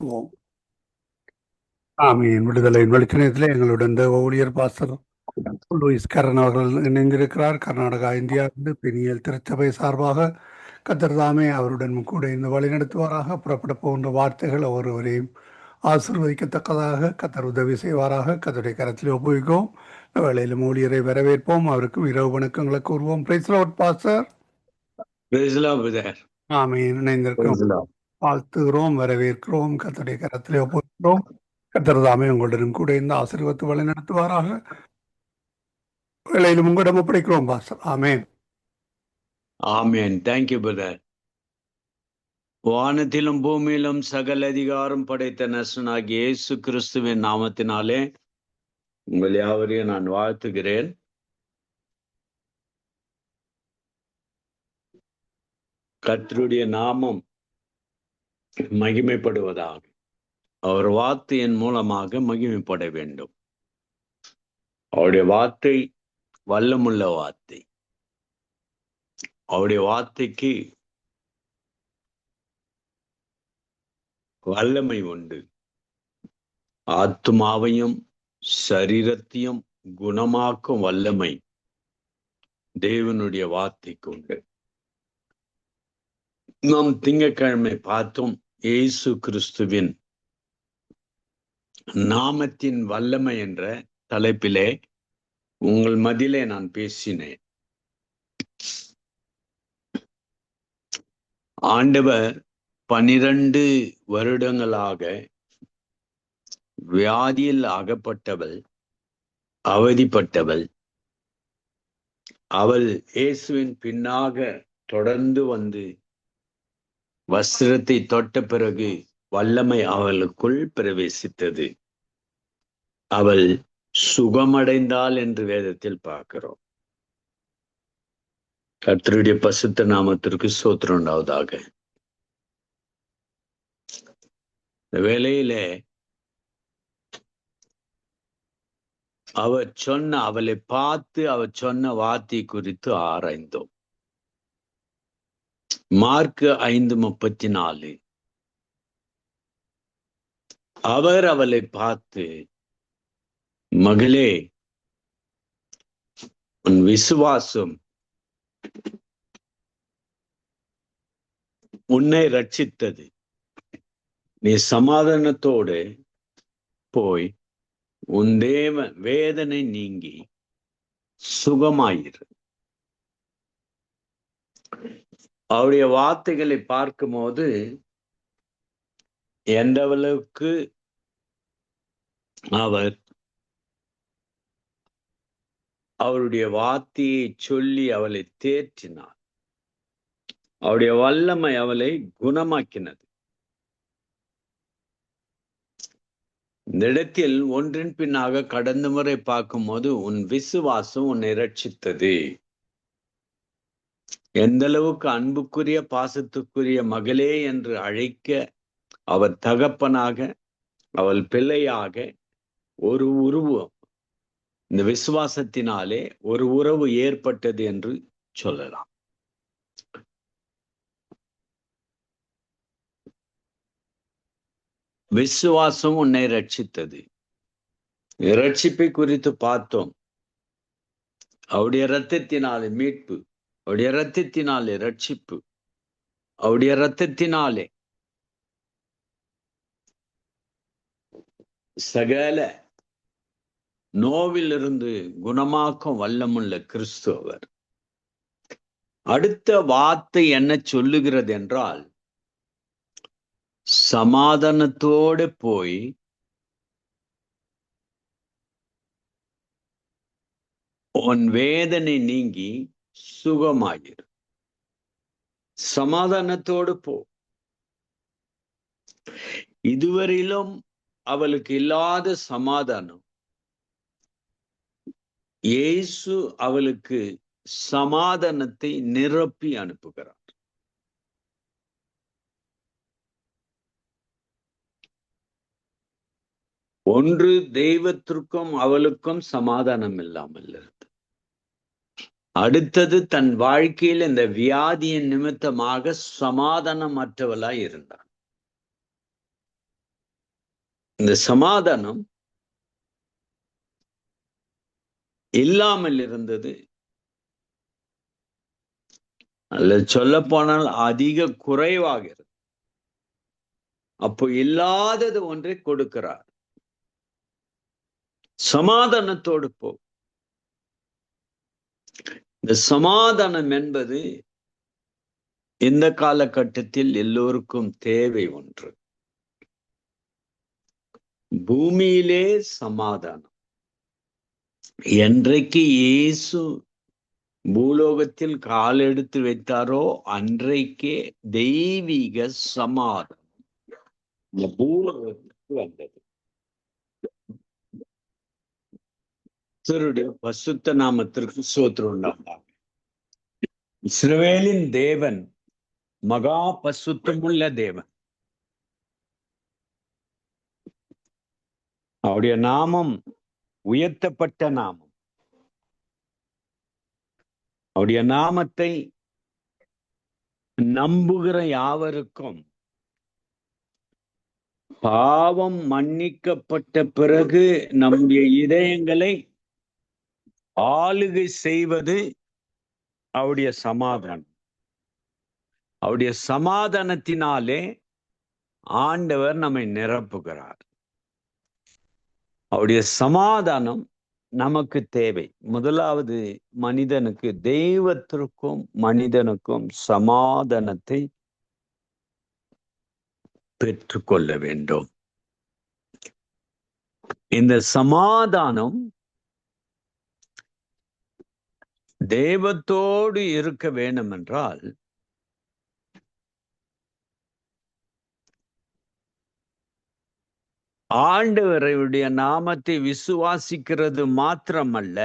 ஓம். ஆமீன். விடுதலையின் வெளிச்சத்திலே எங்களுடன் தேவ ஊழியர் பாஸ்டர் லூயிஸ் கரன் அவர்கள் இணைந்திருக்கிறார். கர்நாடகா, இந்தியாவிலிருந்து பெனியல் திருச்சபை சார்பாக கர்த்தர் தாமே அவருடன் கூட இந்த வழிநடத்துவாராக. புறப்பட போகின்ற வார்த்தைகள் ஒவ்வொருவரையும் ஆசீர்வதிக்கத்தக்கதாக கர்த்தர் உதவி செய்வாராக. கர்த்தருடைய கரத்தில் ஒப்புவிக்கும் வேளையிலும் ஊழியரை வரவேற்போம். அவருக்கும் இரவு வணக்கங்களை கூறுவோம். Praise lord pastor. ஆமீன். இணைந்திருக்கிறோம், வாழ்த்துகிறோம், வரவேற்கிறோம். கர்த்தருடைய கரத்திலே ஒப்புவிக்கிறோம். கர்த்தர் தாமே உங்களுடன் கூட இந்த ஆசீர்வாதத்தை வழி நடத்துவாராக. வேளையிலும் உங்களிடம் ஒப்படைக்கிறோம் pastor. Amen. Amen. Thank you brother. வானத்திலும் பூமியிலும் சகல அதிகாரம் படைத்த நசனாகிய இயேசு கிறிஸ்துவின் நாமத்தினாலே உங்கள் யாவரையும் நான் வாழ்த்துகிறேன். கர்த்தருடைய நாமம் மகிமைப்படுவதாக. அவர் வார்த்தையின் மூலமாக மகிமைப்பட வேண்டும். அவருடைய வார்த்தை வல்லமுள்ள வார்த்தை. அவருடைய வார்த்தைக்கு வல்லமை உண்டு. ஆத்துமாவையும் சரீரத்தையும் குணமாக்கும் வல்லமை தேவனுடைய வார்த்தைக்கு உண்டு. நாம் திங்கட்கிழமை பார்த்தோம், இயேசு கிறிஸ்துவின் நாமத்தின் வல்லமை என்ற தலைப்பிலே உங்கள் மத்தியிலே நான் பேசினேன். ஆண்டவர் 12 வருடங்களாக வியாதியில் அகப்பட்டவள், அவதிப்பட்டவள். அவள் இயேசுவின் பின்னாக தொடர்ந்து வந்து வஸ்திரத்தை தொட்ட பிறகு வல்லமை அவளுக்குள் பிரவேசித்தது. அவள் சுகமடைந்தாள் என்று வேதத்தில் பார்க்கிறோம். கர்த்தருடைய பரிசுத்த நாமத்திற்கு ஸ்தோத்திரம் உண்டாவதாக. இந்த வேளையிலே அவளை பார்த்து அவர் சொன்ன வார்த்தை குறித்து ஆராய்ந்தோம். மார்க்கு 5:34. அவர் அவளை பார்த்து, மகளே, உன் விசுவாசம் உன்னை ரட்சித்தது. நீ சமாதானத்தோடு போய் உன் வேதனை நீங்கி சுகமாயிரு. அவருடைய வார்த்தைகளை பார்க்கும்போது எந்த அளவுக்கு அவர் அவருடைய வார்த்தையை சொல்லி அவளை தேற்றினார். அவருடைய வல்லமை அவளை குணமாக்கினது. இந்த இடத்தில் ஒன்றின் பின்னாக கடந்த முறை பார்க்கும்போது உன் விசுவாசம் உன்னை ரட்சித்தது. எந்த அளவுக்கு அன்புக்குரிய பாசத்துக்குரிய மகளே என்று அழைக்க அவர் தகப்பனாக, அவள் பிள்ளையாக ஒரு உருவம், இந்த விசுவாசத்தினாலே ஒரு உறவு ஏற்பட்டது என்று சொல்லலாம். விசுவாசம் உன்னை ரட்சித்தது. ரட்சிப்பை குறித்து பார்த்தோம். அவருடைய இரத்தத்தினாலே மீட்பு, அவருடைய இரத்தத்தினாலே ரட்சிப்பு, அவருடைய இரத்தத்தினாலே சகல நோவிலிருந்து குணமாக்கும் வல்லமுள்ள கிறிஸ்து அவர். அடுத்த வார்த்தை என்ன சொல்லுகிறது என்றால், சமாதானத்தோடு போய் உன் வேதனை நீங்கி சுகமாயிரு. சமாதானத்தோடு போ. இதுவரையிலும் அவளுக்கு இல்லாத சமாதானம் இயேசு அவளுக்கு சமாதானத்தை நிரப்பி அனுப்புகிறார். ஒன்று, தெய்வத்திற்கும் அவளுக்கும் சமாதானம் இல்லாமல் இருந்தது. அடுத்தது, தன் வாழ்க்கையில் இந்த வியாதியின் நிமித்தமாக சமாதானமற்றவளாய் இருந்தார். இந்த சமாதானம் இல்லாமல் இருந்தது, அல்லது சொல்ல போனால் அதிக குறைவாக இருந்தது. அப்போ இல்லாதது ஒன்றை கொடுக்கிறார். சமாதானத்தோடு போ. இந்த சமாதானம் என்பது இந்த காலகட்டத்தில் எல்லோருக்கும் தேவை ஒன்று. பூமியிலே சமாதானம். என்றைக்கு இயேசு பூலோகத்தில் கால் எடுத்து வைத்தாரோ அன்றைக்கே தெய்வீக சமாதானம் இந்த பூலோகத்துக்கு வந்தது. கர்த்தருடைய பரிசுத்த நாமத்திற்கு ஸ்தோத்திரம் உண்டாவதாக. இஸ்ரவேலின் தேவன் மகா பரிசுத்தமுள்ள தேவன். அவருடைய நாமம் உயர்த்தப்பட்ட நாமம். அவருடைய நாமத்தை நம்புகிற யாவருக்கும் பாவம் மன்னிக்கப்பட்ட பிறகு நம்முடைய இதயங்களை ஆளுகை செய்வது அவருடைய சமாதானம். அவருடைய சமாதானத்தினாலே ஆண்டவர் நம்மை நிரப்புகிறார். அவருடைய சமாதானம் நமக்கு தேவை. முதலாவது, மனிதனுக்கு, தெய்வத்திற்கும் மனிதனுக்கும் சமாதானத்தை பெற்றுக்கொள்ள வேண்டும். இந்த சமாதானம் தெய்வத்தோடு இருக்க வேண்டும் என்றால் ஆண்டவருடைய நாமத்தை விசுவாசிக்கிறது மாத்திரமல்ல,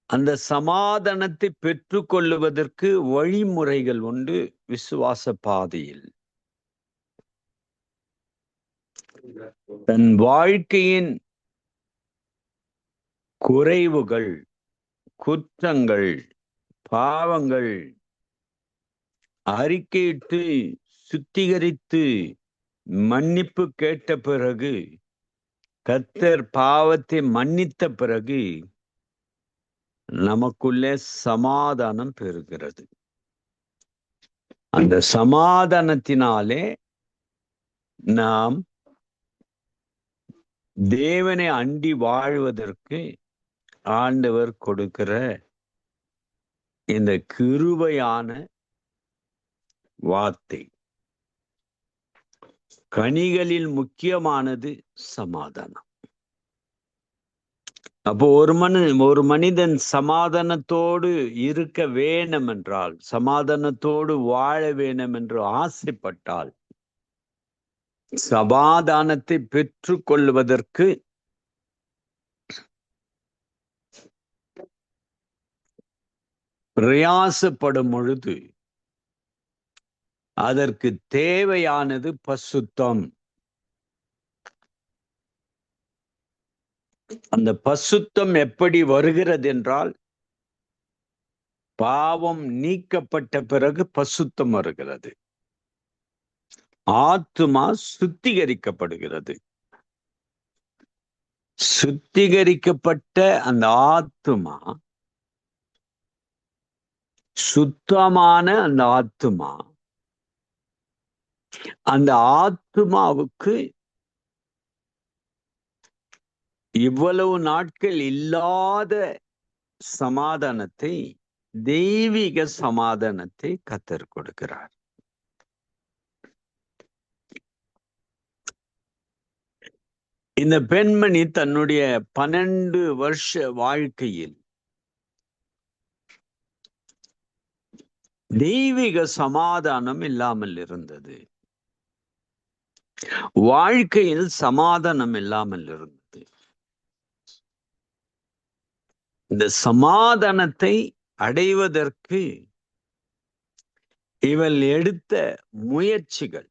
அந்த சமாதானத்தை பெற்றுக்கொள்ளுவதற்கு வழிமுறைகள் உண்டு. விசுவாச பாதையில் தன் வாழ்க்கையின் குறைவுகள், குற்றங்கள், பாவங்கள் அறிக்கையிட்டு சுத்திகரித்து மன்னிப்பு கேட்ட பிறகு, கர்த்தர் பாவத்தை மன்னித்த பிறகு நமக்குள்ளே சமாதானம் பெறுகிறது. அந்த சமாதானத்தினாலே நாம் தேவனை அண்டி வாழ்வதற்கு ஆண்டவர் கொடுக்கிற இந்த கிருபையான வார்த்தை. கனிகளில் முக்கியமானது சமாதானம். அப்போ ஒரு மனிதன் சமாதானத்தோடு இருக்க வேணும் என்றால், சமாதானத்தோடு வாழ வேணும் என்று ஆசைப்பட்டால், சமாதானத்தை பெற்றுக் கொள்வதற்கு பிரயாசப்படும் பொழுது அதற்கு தேவையானது பரிசுத்தம். அந்த பரிசுத்தம் எப்படி வருகிறது என்றால், பாவம் நீக்கப்பட்ட பிறகு பரிசுத்தம் வருகிறது. ஆத்துமா சுத்திகரிக்கப்படுகிறது. சுத்திகரிக்கப்பட்ட அந்த ஆத்துமா, சுத்தமான அந்த ஆத்துமா, அந்த ஆத்துமாவுக்கு இவ்வளவு நாட்கள் இல்லாத சமாதானத்தை, தெய்வீக சமாதானத்தை கர்த்தர் கொடுக்கிறார். இந்த பெண்மணி தன்னுடைய 12 வருஷ வாழ்க்கையில் தெய்வீக சமாதானம் இல்லாமல் இருந்தது. வாழ்க்கையில் சமாதானம் இல்லாமல் இருந்தது. இந்த சமாதானத்தை அடைவதற்கு இவள் எடுத்த முயற்சிகள்,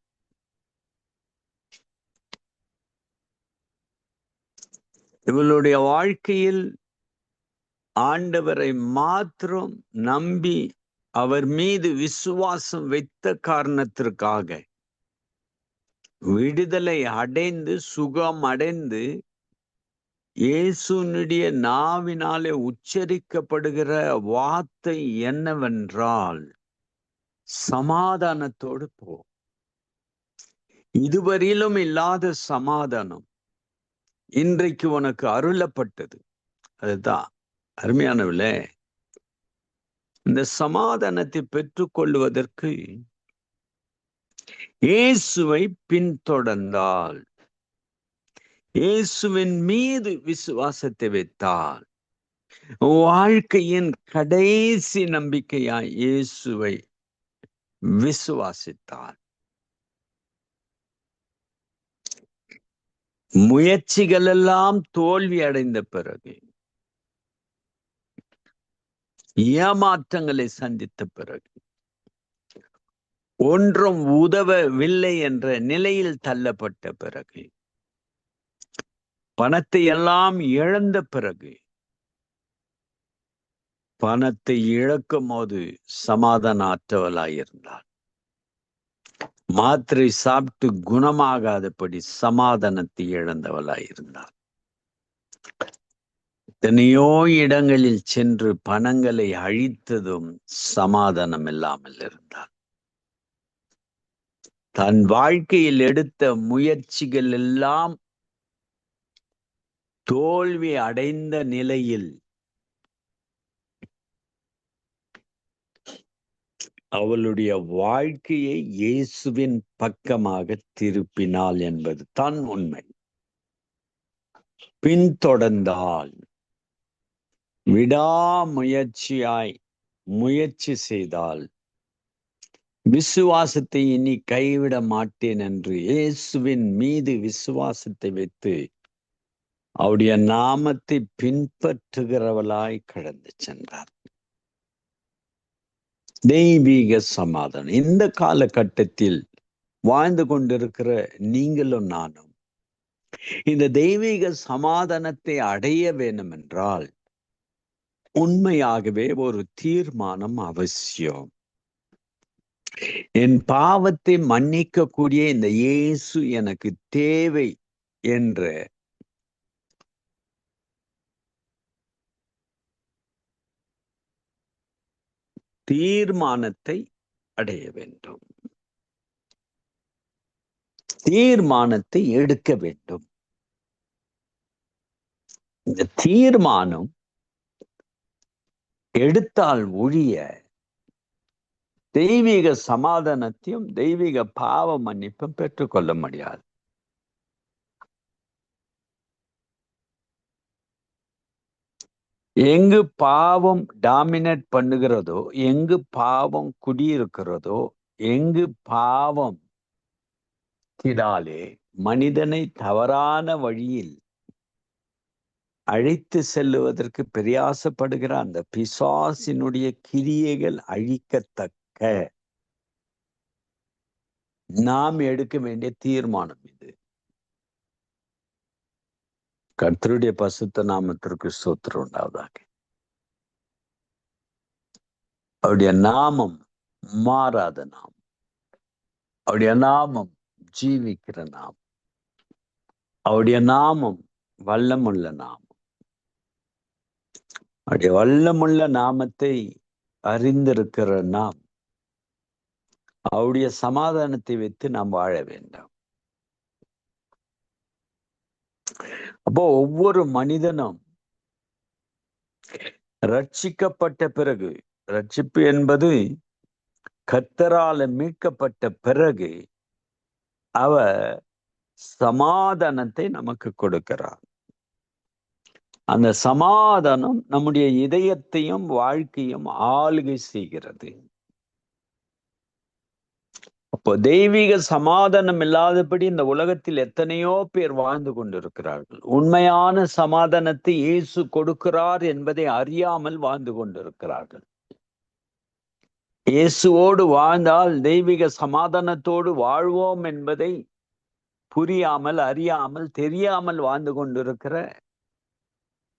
இவளுடைய வாழ்க்கையில் ஆண்டவரை மாத்திரம் நம்பி அவர் மீது விசுவாசம் வைத்த காரணத்திற்காக விடுதலை அடைந்து சுகம் அடைந்து இயேசுனுடைய நாவினாலே உச்சரிக்கப்படுகிற வார்த்தை என்னவென்றால் சமாதானத்தோடு போ. இதுவரையிலும் இல்லாத சமாதானம் இன்றைக்கு உனக்கு அருளப்பட்டது. அதுதான் அருமையானவர்களே, இந்த சமாதானத்தை பெற்றுக்கொள்வதற்கு இயேசுவை பின்தொடர்ந்தால், இயேசுவின் மீது விசுவாசத்தை வைத்தால், வாழ்க்கையின் கடைசி நம்பிக்கையாய் இயேசுவை விசுவாசித்தால், முயற்சிகள் எல்லாம் தோல்வி அடைந்த பிறகு, ஏமாற்றங்களை சந்தித்த பிறகு, ஒன்றும் உதவவில்லை என்ற நிலையில் தள்ளப்பட்ட பிறகு, பணத்தை எல்லாம் இழந்த பிறகு, பணத்தை இழக்கும் போது சமாதானற்றவளாயிருந்தாள். மாத்திரை சாப்பிட்டு குணமாகாதபடி சமாதானத்தை இழந்தவளாயிருந்தாள். எத்தனையோ இடங்களில் சென்று பணங்களை அழித்ததும் சமாதானம் இல்லாமல் இருந்தாள். தன் வாழ்க்கையில் எடுத்த முயற்சிகள் எல்லாம் தோல்வி அடைந்த நிலையில் அவளுடைய வாழ்க்கையை இயேசுவின் பக்கமாக திருப்பினாள் என்பது தான் உண்மை. பின்தொடர்ந்தால், விடாமுயற்சியாய் முயற்சி செய்தால், விசுவாசத்தை இனி கைவிட மாட்டேன் என்று இயேசுவின் மீது விசுவாசத்தை வைத்து அவருடைய நாமத்தை பின்பற்றுகிறவளாய் கடந்து சென்றார். தெய்வீக சமாதானம். இந்த காலகட்டத்தில் வாழ்ந்து கொண்டிருக்கிற நீங்களும் நானும் இந்த தெய்வீக சமாதானத்தை அடைய வேண்டும் என்றால் உண்மையாகவே ஒரு தீர்மானம் அவசியம். என் பாவத்தை மன்னிக்கக்கூடிய இந்த இயேசு எனக்கு தேவை என்ற தீர்மானத்தை அடைய வேண்டும். தீர்மானத்தை எடுக்க வேண்டும். இந்த தீர்மானம் எடுத்தால் ஒழிய தெய்வீக சமாதானத்தையும் தெய்வீக பாவ மன்னிப்பும் பெற்றுக்கொள்ள முடியாது. எங்கு பாவம் டாமினேட் பண்ணுகிறதோ, எங்கு பாவம் குடியிருக்கிறதோ, எங்கு பாவம் கிடாலே மனிதனை தவறான வழியில் அழைத்து செல்லுவதற்கு பிரயாசப்படுகிற அந்த பிசாசினுடைய கிரியைகள் அழிக்கத்தக்க நாம் எடுக்க வேண்டிய தீர்மானம் இது. கர்த்தருடைய பசுத்த நாமத்திற்கு ஸ்தோத்திரம் உண்டாவதாக. அவருடைய நாமம் மாறாத நாமம். அவருடைய நாமம் ஜீவிக்கிற நாமம். அவருடைய நாமம் வல்லமுள்ள நாமம். அவருடைய வல்லமுள்ள நாமத்தை அறிந்திருக்கிற நாம் அவருடைய சமாதானத்தை வைத்து நாம் வாழ வேண்டும். அப்போ ஒவ்வொரு மனிதனும் ரட்சிக்கப்பட்ட பிறகு, ரட்சிப்பு என்பது கர்த்தரால மீட்கப்பட்ட பிறகு அவர் சமாதானத்தை நமக்கு கொடுக்கிறார். அந்த சமாதானம் நம்முடைய இதயத்தையும் வாழ்க்கையும் ஆளுகை செய்கிறது. அப்போ தெய்வீக சமாதானம் இல்லாதபடி இந்த உலகத்தில் எத்தனையோ பேர் வாழ்ந்து கொண்டிருக்கிறார்கள். உண்மையான சமாதானத்தை இயேசு கொடுக்கிறார் என்பதை அறியாமல் வாழ்ந்து கொண்டிருக்கிறார்கள். இயேசுவோடு வாழ்ந்தால் தெய்வீக சமாதானத்தோடு வாழ்வோம் என்பதை புரியாமல், அறியாமல், தெரியாமல் வாழ்ந்து கொண்டிருக்கிற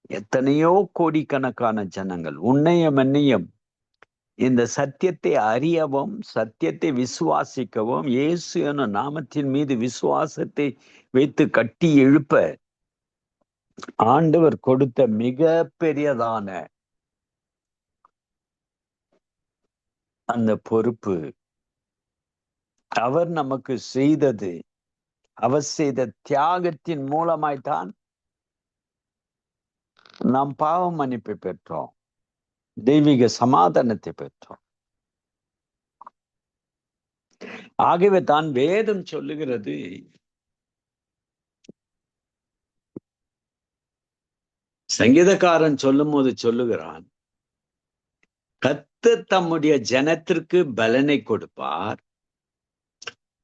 எத்தனையோ கோடிக்கணக்கான ஜனங்கள் உன்னையும் என்னையும் இந்த சத்தியத்தை அறியவும் சத்தியத்தை விசுவாசிக்கவும் இயேசு என்ற நாமத்தின் மீது விசுவாசத்தை வைத்து கட்டி எழுப்ப ஆண்டவர் கொடுத்த மிக பெரியதான அந்த பொறுப்பு. அவர் நமக்கு செய்தது, அவர் செய்த தியாகத்தின் மூலமாய்த்தான் நாம் பாவ மன்னிப்பை பெற்றோம், தெய்வீக சமாதானத்தை பெற்றோம். ஆகவே தான் வேதம் சொல்லுகிறது, சங்கீதக்காரன் சொல்லும் போது சொல்லுகிறான், கர்த்தர் தம்முடைய ஜனத்திற்கு பலனை கொடுப்பார்,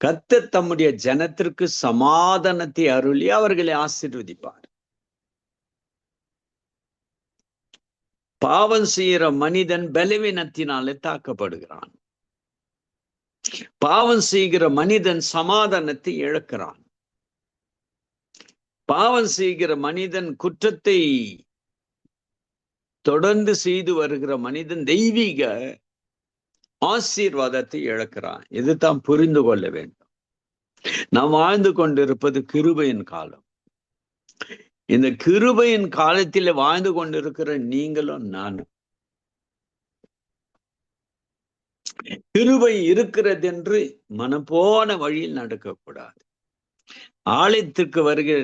கர்த்தர் தம்முடைய ஜனத்திற்கு சமாதானத்தை அருளி அவர்களை ஆசீர்வதிப்பார். பாவம் செய்கிற மனிதன் பலவீனத்தினாலே தாக்கப்படுகிறான். பாவம் செய்கிற மனிதன் சமாதானத்தை இழக்கிறான். பாவம் செய்கிற மனிதன், குற்றத்தை தொடர்ந்து செய்து வருகிற மனிதன் தெய்வீக ஆசீர்வாதத்தை இழக்கிறான். இதுதான் புரிந்து கொள்ள வேண்டும். நாம் வாழ்ந்து கொண்டிருப்பது கிருபையின் காலம். இந்த கிருபையின் காலத்தில் வாழ்ந்து கொண்டிருக்கிற நீங்களும் நானும் கிருபை இருக்கிறது என்று மனப்போன வழியில் நடக்கக்கூடாது. ஆலயத்திற்கு வருகிற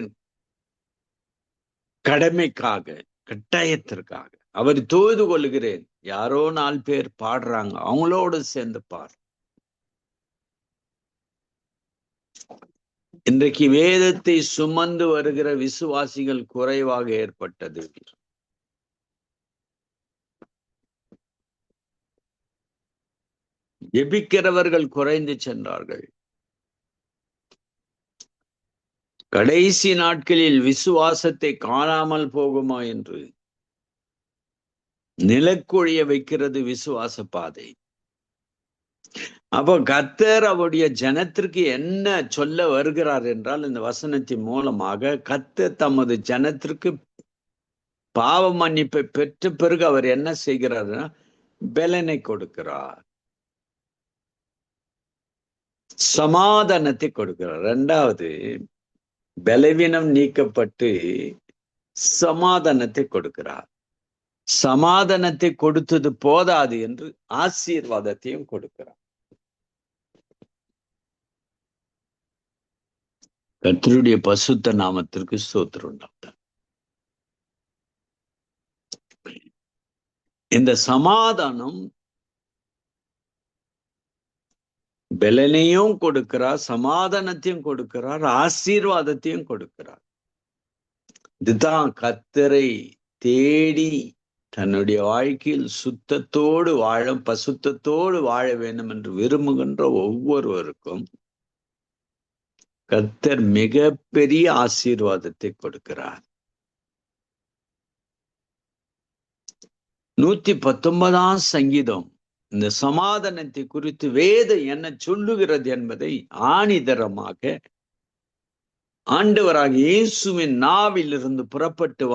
கடமைக்காக, கட்டாயத்திற்காக அவர் தொழுது கொள்கிறேன், யாரோ 4 பேர் பாடுறாங்க, அவங்களோடு சேர்ந்து பார். இன்றைக்கு வேதத்தை சுமந்து வருகிற விசுவாசிகள் குறைவாக ஏற்பட்டது. ஜெபிக்கிறவர்கள் குறைந்து சென்றார்கள். கடைசி நாட்களில் விசுவாசத்தை காணாமல் போகுமா என்று நிலக்குழிய வைக்கிறது விசுவாச பாதை. அப்போ கர்த்தர் அவருடைய ஜனத்திற்கு என்ன சொல்ல வருகிறார் என்றால், இந்த வசனத்தின் மூலமாக கர்த்தர் தமது ஜனத்திற்கு பாவ மன்னிப்பை பெற்ற பிறகு அவர் என்ன செய்கிறார்னா பலனை கொடுக்கிறார், சமாதானத்தை கொடுக்கிறார். 2வது, பலவீனம் நீக்கப்பட்டு சமாதானத்தை கொடுக்கிறார். சமாதானத்தை கொடுத்தது போதாது என்று ஆசீர்வாதத்தையும் கொடுக்கிறார். கர்த்தருடைய பசுத்த நாமத்திற்கு ஸ்தோத்திரம் உண்டாகட்டும். இந்த சமாதானம் பலனையும் கொடுக்கிறார், சமாதானத்தையும் கொடுக்கிறார், ஆசீர்வாதத்தையும் கொடுக்கிறார். இதுதான் கர்த்தரை தேடி தன்னுடைய வாழ்க்கையில் சுத்தத்தோடு வாழ, பசுத்தத்தோடு வாழ வேண்டும் என்று விரும்புகின்ற ஒவ்வொருவருக்கும் கர்த்தர் மிக பெரிய ஆசீர்வாதத்தை கொடுக்கிறார். 119ஆம் சங்கீதம் இந்த சமாதானத்தை குறித்து வேதம் என்ன சொல்லுகிறது என்பதை ஆணிதரமாக ஆண்டவராக இயேசுவின் நாவிலிருந்து புறப்பட்டு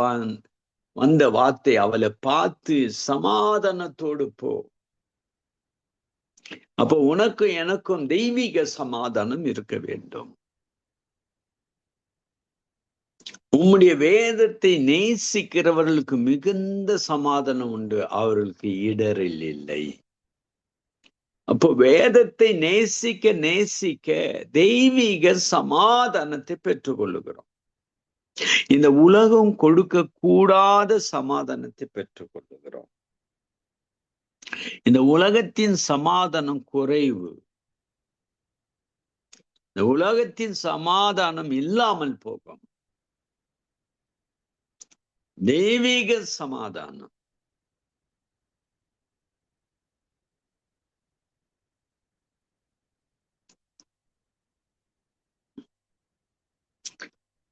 வந்த வார்த்தை, அவளை பார்த்து சமாதானத்தோடு போ. அப்போ உனக்கும் எனக்கும் தெய்வீக சமாதானம் இருக்க வேண்டும். உம்முடைய வேதத்தை நேசிக்கிறவர்களுக்கு மிகுந்த சமாதானம் உண்டு, அவர்களுக்கு இடரில் இல்லை. அப்போ வேதத்தை நேசிக்க நேசிக்க தெய்வீக சமாதானத்தை பெற்றுக்கொள்ளுகிறோம். இந்த உலகம் கொடுக்க கூடாத சமாதானத்தை பெற்றுக்கொள்ளுகிறோம். இந்த உலகத்தின் சமாதானம் குறைவு. இந்த உலகத்தின் சமாதானம் இல்லாமல் போகும். தெய்வீக சமாதானம்,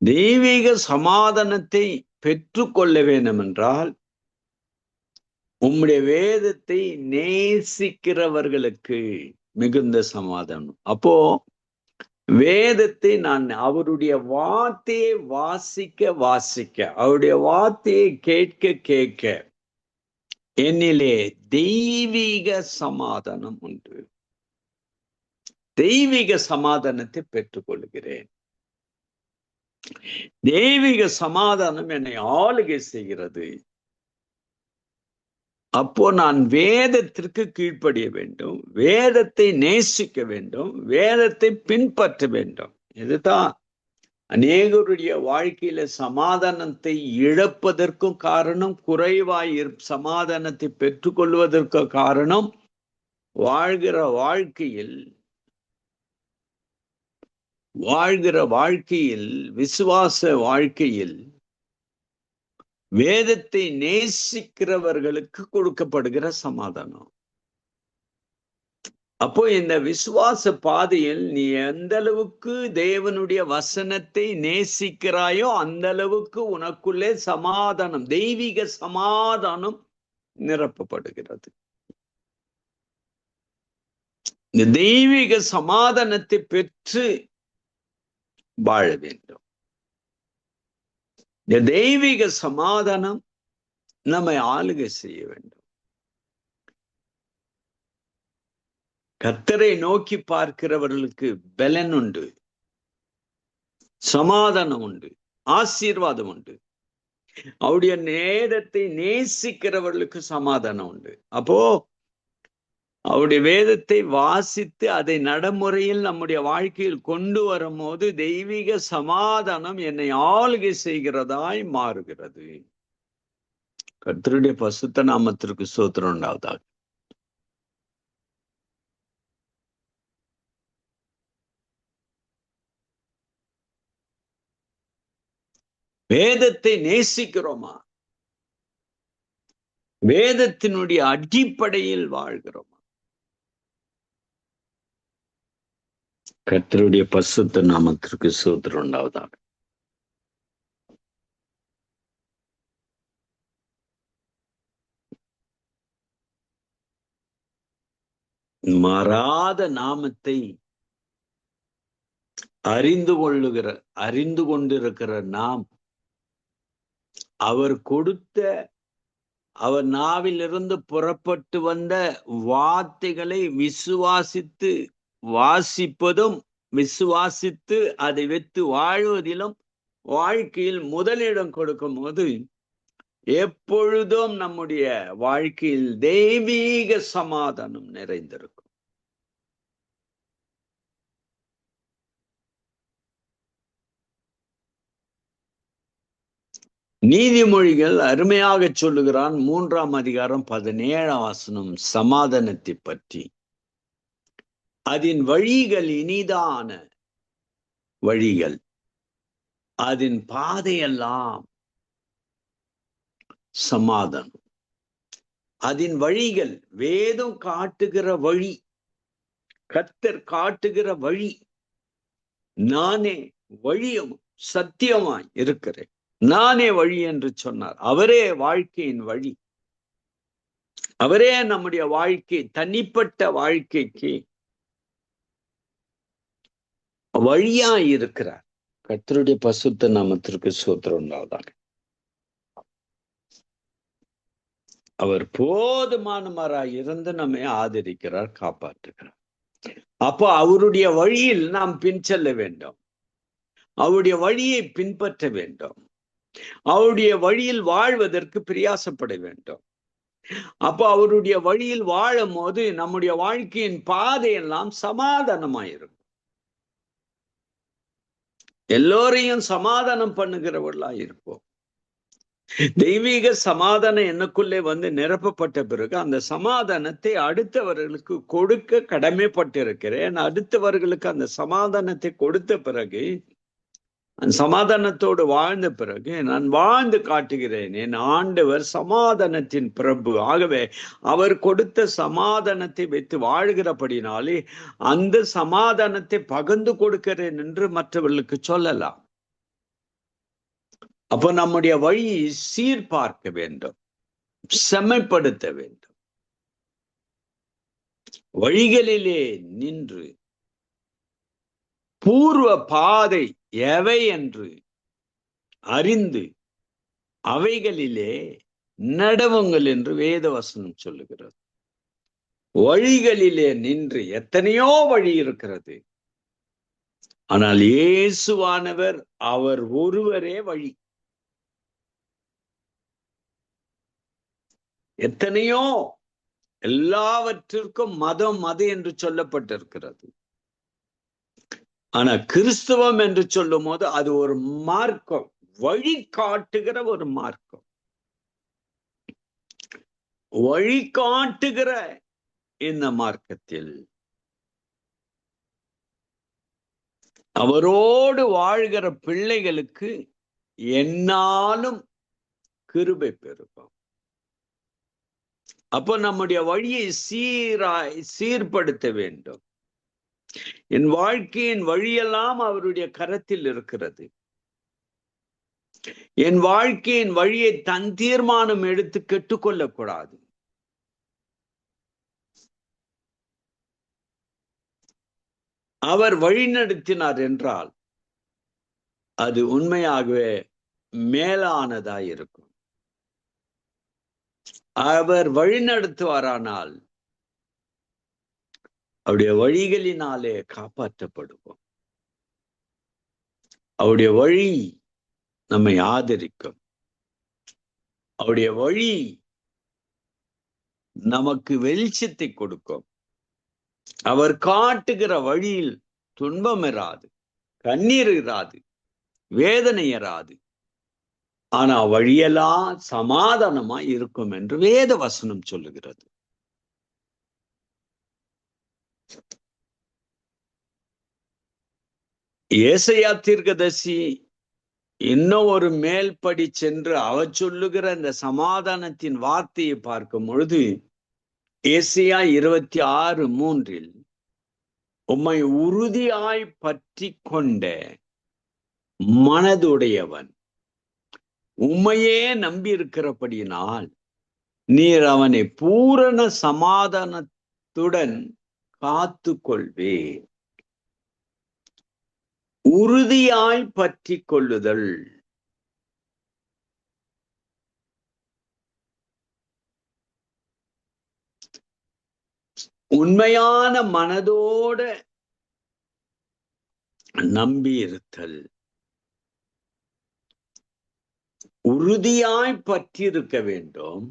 தெய்வீக சமாதானத்தை பெற்றுக்கொள்ள வேண்டும் என்றால் உம்முடைய வேதத்தை நேசிக்கிறவர்களுக்கு மிகுந்த சமாதானம். அப்போ வேதத்தை நான் அவருடைய வார்த்தையை வாசிக்க வாசிக்க, அவருடைய வார்த்தையை கேட்க கேட்க என்னிலே தெய்வீக சமாதானம் உண்டு. தெய்வீக சமாதானத்தை பெற்றுக் கொள்கிறேன். தெய்வீக சமாதானம் என்னை ஆளுகை செய்கிறது. அப்போ நான் வேதத்திற்கு கீழ்ப்படிய வேண்டும், வேதத்தை நேசிக்க வேண்டும், வேதத்தை பின்பற்ற வேண்டும். இதுதான் அநேகருடைய வாழ்க்கையில சமாதானத்தை இழப்பதற்கும் காரணம், குறைவாய் சமாதானத்தை பெற்றுக்கொள்வதற்கு காரணம், வாழ்கிற வாழ்க்கையில் விசுவாச வாழ்க்கையில் வேதத்தை நேசிக்கிறவர்களுக்கு கொடுக்கப்படுகிற சமாதானம். அப்போ இந்த விசுவாச பாதையில் நீ எந்த அளவுக்கு தேவனுடைய வசனத்தை நேசிக்கிறாயோ அந்த அளவுக்கு உனக்குள்ளே சமாதானம், தெய்வீக சமாதானம் நிரப்பப்படுகிறது. இந்த தெய்வீக சமாதானத்தை பெற்று வாழ வேண்டும். இந்த தெய்வீக சமாதானம் நம்மை ஆளுகை செய்ய வேண்டும். கர்த்தரை நோக்கி பார்க்கிறவர்களுக்கு பலன் உண்டு, சமாதானம் உண்டு, ஆசீர்வாதம் உண்டு. அவருடைய வேதத்தை நேசிக்கிறவர்களுக்கு சமாதானம் உண்டு. அப்போ அவருடைய வேதத்தை வாசித்து அதை நடைமுறையில் நம்முடைய வாழ்க்கையில் கொண்டு வரும்போது தெய்வீக சமாதானம் என்னை ஆளுகை செய்கிறதாய் மாறுகிறது. கர்த்தருடைய பசுத்த நாமத்திற்கு ஸ்தோத்திரம் உண்டாவதாக. வேதத்தை நேசிக்கிறோமா? வேதத்தினுடைய அடிப்படையில் வாழ்கிறோமா? கர்த்தருடைய பரிசுத்த நாமத்திற்கு ஸ்தோத்திரம் உண்டாவதாக. மாறாத நாமத்தை அறிந்து கொண்டிருக்கிற நாம் அவர் கொடுத்த, அவர் நாவிலிருந்து புறப்பட்டு வந்த வார்த்தைகளை விசுவாசித்து வாசிப்பதும், விசுவாசித்து அதை வைத்து வாழ்வதிலும் வாழ்க்கையில் முதலிடம் கொடுக்கும் போது எப்பொழுதும் நம்முடைய வாழ்க்கையில் தெய்வீக சமாதானம் நிறைந்திருக்கும். நீதிமொழிகள் அருமையாக சொல்லுகிறான். 3ஆம் அதிகாரம் 17ஆம் வசனம் சமாதானத்தை பற்றி. அதன் வழிகள் இனிதான வழிகள், அதன் பாதையெல்லாம் சமாதானம். அதன் வழிகள், வேதம் காட்டுகிற வழி, கர்த்தர் காட்டுகிற வழி. நானே வழியும் சத்தியமாய் இருக்கிறேன், நானே வழி என்று சொன்னார். அவரே வாழ்க்கையின் வழி. அவரே நம்முடைய வாழ்க்கை, தனிப்பட்ட வாழ்க்கைக்கு வழியாய் இருக்கிறார். கர்த்தருடைய பரிசுத்த நாமத்திற்கு ஸ்தோத்திரம் உண்டாவதாக. அவர் போதுமானவராய் இருந்து நம்மை ஆதரிக்கிறார், காப்பாற்றுகிறார். அப்போ அவருடைய வழியில் நாம் பின் செல்ல வேண்டும், அவருடைய வழியை பின்பற்ற வேண்டும், அவருடைய வழியில் வாழ்வதற்கு பிரயாசப்பட வேண்டும். அப்போ அவருடைய வழியில் வாழும் போது நம்முடைய வாழ்க்கையின் பாதையெல்லாம் சமாதானமாயிருக்கும். எல்லோரையும் சமாதானம் பண்ணுகிறவர்களா இருப்போம். தெய்வீக சமாதானம் எனக்குள்ளே வந்து நிரப்பப்பட்ட பிறகு அந்த சமாதானத்தை அடுத்தவர்களுக்கு கொடுக்க கடமைப்பட்டிருக்கிறேன். அடுத்தவர்களுக்கு அந்த சமாதானத்தை கொடுத்த பிறகு, அந்த சமாதானத்தோடு வாழ்ந்த பிறகு நான் வாழ்ந்து காட்டுகிறேன். என் ஆண்டவர் சமாதானத்தின் பிரபு. ஆகவே அவர் கொடுத்த சமாதானத்தை வைத்து வாழ்கிறபடினாலே அந்த சமாதானத்தை பகிர்ந்து கொடுக்கிறேன் என்று மற்றவர்களுக்கு சொல்லலாம். அப்போ நம்முடைய வழியை சீர்பார்க்க வேண்டும், செம்மைப்படுத்த வேண்டும். வழிகளிலே நின்று பூர்வ பாதை எவை என்று அறிந்து அவைகளிலே நடவுங்கள் என்று வேத வசனம் சொல்லுகிறது. வழிகளிலே நின்று, எத்தனையோ வழி இருக்கிறது, ஆனால் இயேசுவானவர் அவர் ஒருவரே வழி. எத்தனையோ எல்லாவற்றிற்கும் மதம் என்று சொல்லப்பட்டிருக்கிறது. ஆனா கிறிஸ்தவம் என்று சொல்லும் போது அது ஒரு மார்க்கம், வழி காட்டுகிற ஒரு மார்க்கம். வழி காட்டுகிற இந்த மார்க்கத்தில் அவரோடு வாழ்கிற பிள்ளைகளுக்கு என்னாலும் கிருபை பெருகும். அப்போ நம்முடைய வழியை சீர்படுத்த வேண்டும். என் வாழ்க்கையின் வழியெல்லாம் அவருடைய கரத்தில் இருக்கிறது. என் வாழ்க்கையின் வழியை தன் தீர்மானம் எடுத்து கெட்டுக்கொள்ளக்கூடாது. அவர் வழிநடத்தினார் என்றால் அது உண்மையாகவே மேலானதாய் இருக்கும். அவர் வழிநடத்துவாரானால் அவருடைய வழிகளினாலே காப்பாற்றப்படுவோம். அவருடைய வழி நம்மை ஆதரிக்கும். அவருடைய வழி நமக்கு வெளிச்சத்தை கொடுக்கும். அவர் காட்டுகிற வழியில் துன்பம் இராது, கண்ணீர் இராது, வேதனை இராது. ஆனா வழியெல்லாம் சமாதானமா இருக்கும் என்று வேத வசனம் சொல்லுகிறது. ஏசாயா தீர்க்கதரிசி இன்னும் ஒரு மேல்படி சென்று அவர் சொல்லுகிற இந்த சமாதானத்தின் வார்த்தையை பார்க்கும் பொழுது ஏசாயா 26:3 உம்மை உறுதியாய் பற்றி கொண்ட மனதுடையவன் உம்மையே நம்பி இருக்கிறபடியினால் நீர் அவனை பூரண சமாதானத்துடன் காத்து கொள்வே. உறுதியாய் பற்றி கொள்ளுதல். உண்மையான மனதோட நம்பி இருத்தல். உறுதியாய் பற்றி இருக்க வேண்டும்.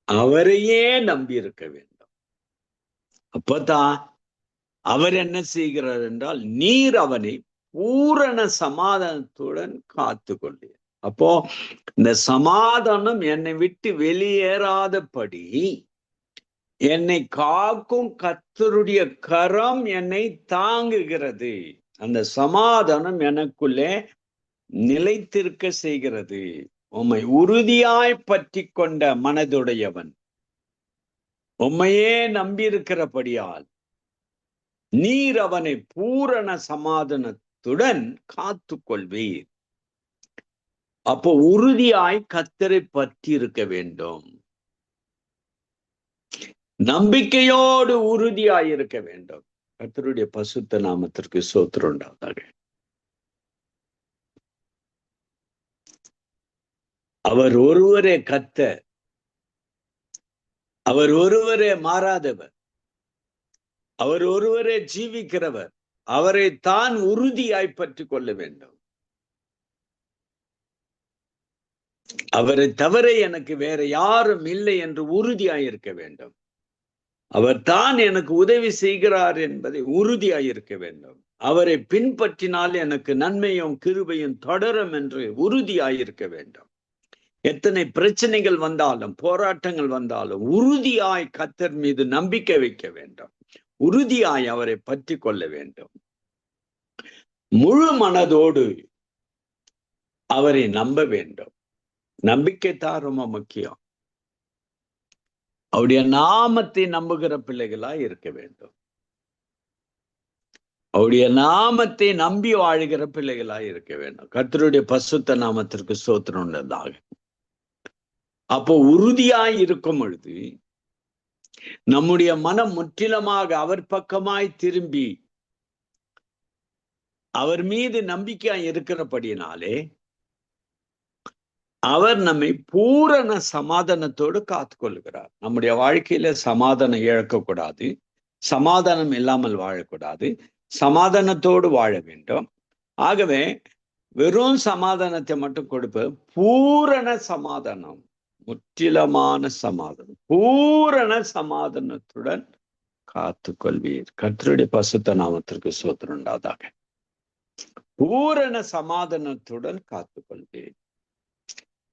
அவரையே நம்பி இருக்க வேண்டும். அப்பதான் அவர் என்ன செய்கிறார் என்றால் நீர் அவனை பூரண சமாதானத்துடன் காத்து கொள்ளுங்க. அப்போ இந்த சமாதானம் என்னை விட்டு வெளியேறாதபடி என்னை காக்கும் கர்த்தருடைய கரம் என்னை தாங்குகிறது. அந்த சமாதானம் எனக்குள்ளே நிலைத்திருக்க செய்கிறது. உம்மை உறுதியாய் பற்றி கொண்ட மனதுடையவன் உம்மையே நம்பியிருக்கிறபடியால் நீர் அவனை பூரண சமாதானத்துடன் காத்து கொள்வீர். அப்போ உறுதியாய் கர்த்தரை பற்றி இருக்க வேண்டும். நம்பிக்கையோடு உறுதியாய் இருக்க வேண்டும். கர்த்தருடைய பசுத்த நாமத்திற்கு ஸ்தோத்திரம் உண்டாவதாக. அவர் ஒருவரே கர்த்தர். அவர் ஒருவரே மாறாதவர். அவர் ஒருவரே ஜீவிக்கிறவர். அவரை தான் உறுதியாய் பற்றி கொள்ள வேண்டும். அவரை தவிர எனக்கு வேற யாரும் இல்லை என்று உறுதியாயிருக்க வேண்டும். அவர் தான் எனக்கு உதவி செய்கிறார் என்பதை உறுதியாயிருக்க வேண்டும். அவரை பின்பற்றினால் எனக்கு நன்மையும் கிருபையும் தொடரும் என்று உறுதியாயிருக்க வேண்டும். எத்தனை பிரச்சனைகள் வந்தாலும் போராட்டங்கள் வந்தாலும் உறுதியாய் கர்த்தர் மீது நம்பிக்கை வைக்க வேண்டும். உறுதியாய் அவரை பற்றி கொள்ள வேண்டும். முழு மனதோடு அவரை நம்ப வேண்டும். நம்பிக்கை தான் ரொம்ப முக்கியம். அவருடைய நாமத்தை நம்புகிற பிள்ளைகளாய் இருக்க வேண்டும். அவருடைய நாமத்தை நம்பி வாழுகிற பிள்ளைகளாய் இருக்க வேண்டும். கர்த்தருடைய பசுத்த நாமத்திற்கு ஸ்தோத்திரம் உண்டாவதாக. அப்போ உறுதியாய் இருக்கும் பொழுது நம்முடைய மனம் முற்றிலுமாக அவர் பக்கமாய் திரும்பி அவர் மீது நம்பிக்கையா இருக்கிறபடினாலே அவர் நம்மை பூரண சமாதானத்தோடு காத்து கொள்கிறார். நம்முடைய வாழ்க்கையில சமாதானம் இழக்கக்கூடாது, சமாதானம் இல்லாமல் வாழக்கூடாது, சமாதானத்தோடு வாழ வேண்டும். ஆகவே வெறும் சமாதானத்தை மட்டும் கொடுப்ப, பூரண சமாதானம், முற்றிலுமான சமாதானம், பூரண சமாதானத்துடன் காத்து கொள்வீர். கர்த்தருடைய பரிசுத்த நாமத்திற்கு ஸ்தோத்திரம் உண்டாதாக. பூரண சமாதானத்துடன் காத்து கொள்வீர்.